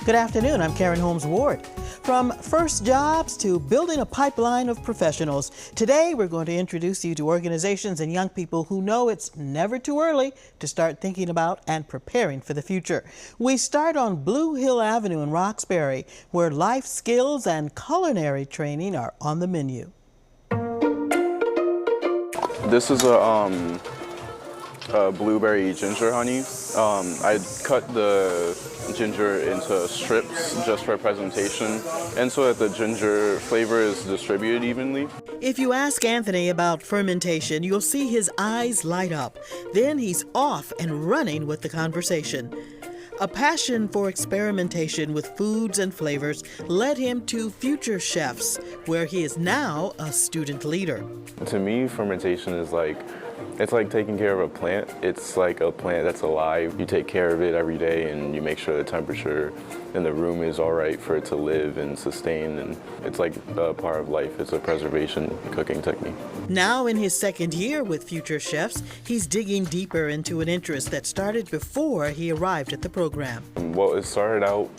Good afternoon, I'm Karen Holmes Ward. From first jobs to building a pipeline of professionals, today we're going to introduce you to organizations and young people who know it's never too early to start thinking about and preparing for the future. We start on Blue Hill Avenue in Roxbury, where life skills and culinary training are on the menu. This is a blueberry ginger honey. I cut the ginger into strips just for presentation and so that the ginger flavor is distributed evenly. If you ask Anthony about fermentation, you'll see his eyes light up. Then he's off and running with the conversation. A passion for experimentation with foods and flavors led him to Future Chefs, where he is now a student leader. To me, fermentation is it's like taking care of a plant. It's like a plant that's alive. You take care of it every day and you make sure the temperature in the room is all right for it to live and sustain. And it's like a part of life. It's a preservation cooking technique. Now in his second year with Future Chefs, he's digging deeper into an interest that started before he arrived at the program. Well, it started out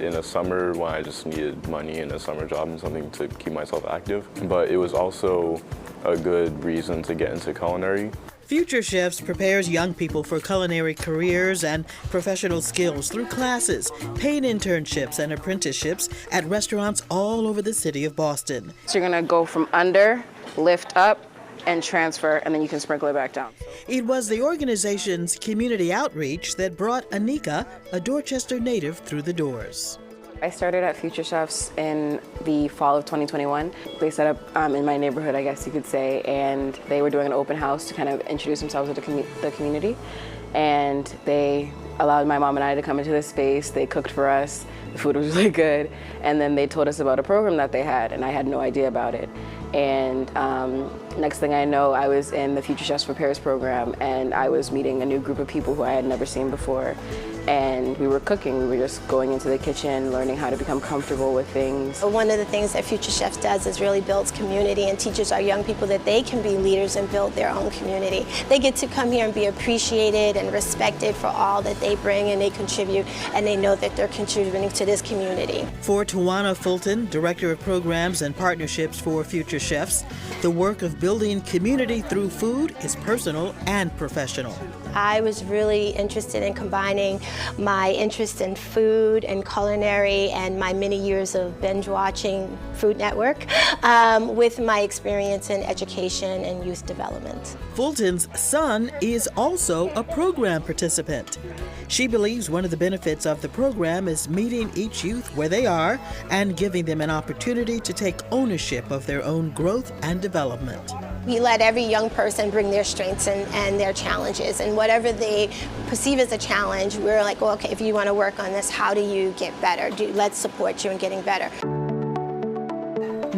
in the summer when I just needed money and a summer job and something to keep myself active. But it was also a good reason to get into culinary. Future Chefs prepares young people for culinary careers and professional skills through classes, paid internships, and apprenticeships at restaurants all over the city of Boston. So you're gonna go from under, lift up, and transfer, and then you can sprinkle it back down. It was the organization's community outreach that brought Anika, a Dorchester native, through the doors. I started at Future Chefs in the fall of 2021. They set up in my neighborhood, I guess you could say, and they were doing an open house to kind of introduce themselves to the community. And they allowed my mom and I to come into this space. They cooked for us. The food was really good. And then they told us about a program that they had, and I had no idea about it. And next thing I know, I was in the Future Chefs Prepares program, and I was meeting a new group of people who I had never seen before. And we were cooking. We were just going into the kitchen, learning how to become comfortable with things. One of the things that Future Chefs does is really builds community and teaches our young people that they can be leaders and build their own community. They get to come here and be appreciated and respected for all that they bring and they contribute, and they know that they're contributing to this community. For Tawana Fulton, Director of Programs and Partnerships for Future Chefs, the work of building community through food is personal and professional. I was really interested in combining my interest in food and culinary and my many years of binge watching Food Network with my experience in education and youth development. Fulton's son is also a program participant. She believes one of the benefits of the program is meeting each youth where they are and giving them an opportunity to take ownership of their own growth and development. We let every young person bring their strengths and their challenges, and whatever they perceive as a challenge, we're like, well, okay, if you want to work on this, how do you get better? Let's support you in getting better.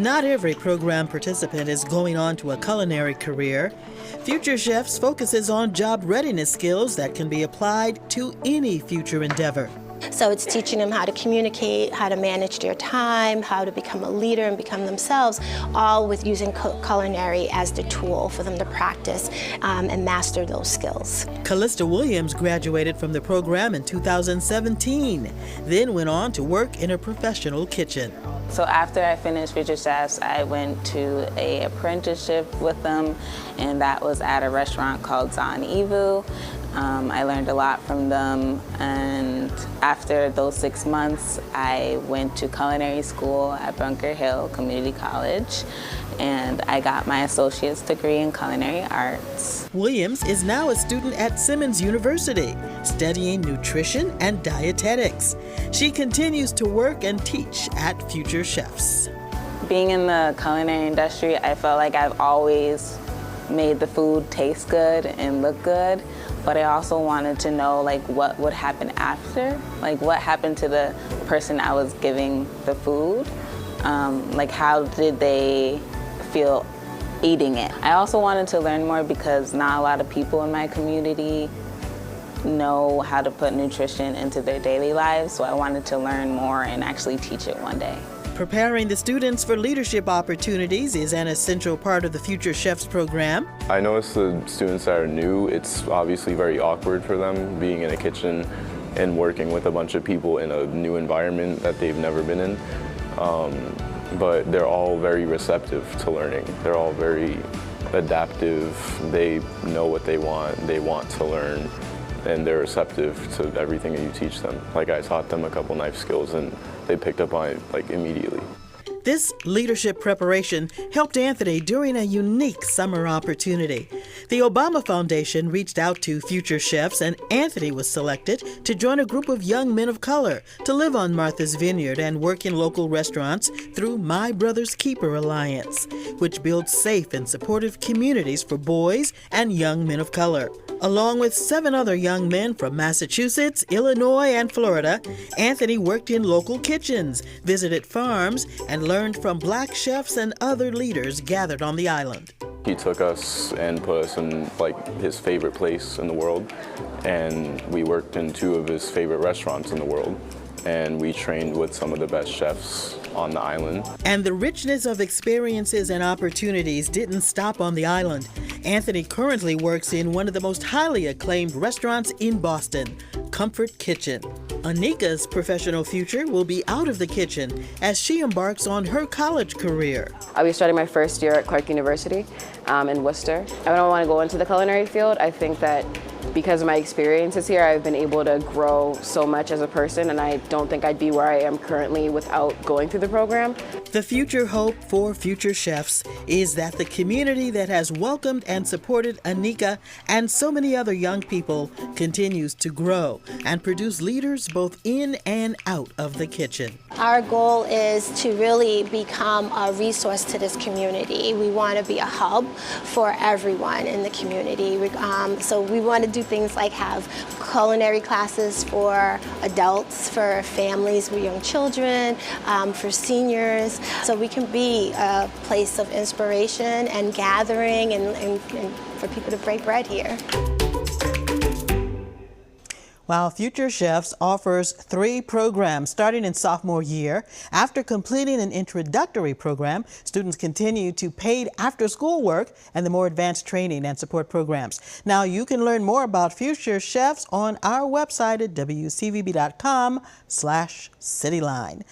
Not every program participant is going on to a culinary career. Future Chefs focuses on job readiness skills that can be applied to any future endeavor. So it's teaching them how to communicate, how to manage their time, how to become a leader and become themselves, all with using culinary as the tool for them to practice and master those skills. Callista Williams graduated from the program in 2017, then went on to work in a professional kitchen. So after I finished Future Chefs, I went to an apprenticeship with them, and that was at a restaurant called Zon Evu. I learned a lot from them, and after those 6 months, I went to culinary school at Bunker Hill Community College, and I got my associate's degree in culinary arts. Williams is now a student at Simmons University, studying nutrition and dietetics. She continues to work and teach at Future Chefs. Being in the culinary industry, I felt like I've always made the food taste good and look good, but I also wanted to know what would happen after, what happened to the person I was giving the food, how did they feel eating it. I also wanted to learn more because not a lot of people in my community know how to put nutrition into their daily lives, so I wanted to learn more and actually teach it one day. Preparing the students for leadership opportunities is an essential part of the Future Chefs program. I noticed the students that are new, it's obviously very awkward for them being in a kitchen and working with a bunch of people in a new environment that they've never been in. But they're all very receptive to learning. They're all very adaptive. They know what they want to learn, and they're receptive to everything that you teach them. Like, I taught them a couple knife skills and they picked up on it like immediately. This leadership preparation helped Anthony during a unique summer opportunity. The Obama Foundation reached out to future chefs, and Anthony was selected to join a group of young men of color to live on Martha's Vineyard and work in local restaurants through My Brother's Keeper Alliance, which builds safe and supportive communities for boys and young men of color. Along with 7 other young men from Massachusetts, Illinois, and Florida, Anthony worked in local kitchens, visited farms, and learned from Black chefs and other leaders gathered on the island. He took us and put us in like his favorite place in the world, and we worked in 2 of his favorite restaurants in the world, and we trained with some of the best chefs on the island. And the richness of experiences and opportunities didn't stop on the island. Anthony currently works in one of the most highly acclaimed restaurants in Boston, Comfort Kitchen. Anika's professional future will be out of the kitchen as she embarks on her college career. I'll be starting my first year at Clark University in Worcester. I don't want to go into the culinary field. I think that because of my experiences here, I've been able to grow so much as a person, and I don't think I'd be where I am currently without going through the program. The future hope for future chefs is that the community that has welcomed and supported Anika and so many other young people continues to grow and produce leaders both in and out of the kitchen. Our goal is to really become a resource to this community. We want to be a hub for everyone in the community. So we want to do things like have culinary classes for adults, for families with young children, for seniors, so we can be a place of inspiration and gathering and for people to break bread here. While Future Chefs offers 3 programs starting in sophomore year. After completing an introductory program, students continue to paid after-school work and the more advanced training and support programs. Now you can learn more about Future Chefs on our website at wcvb.com/CityLine.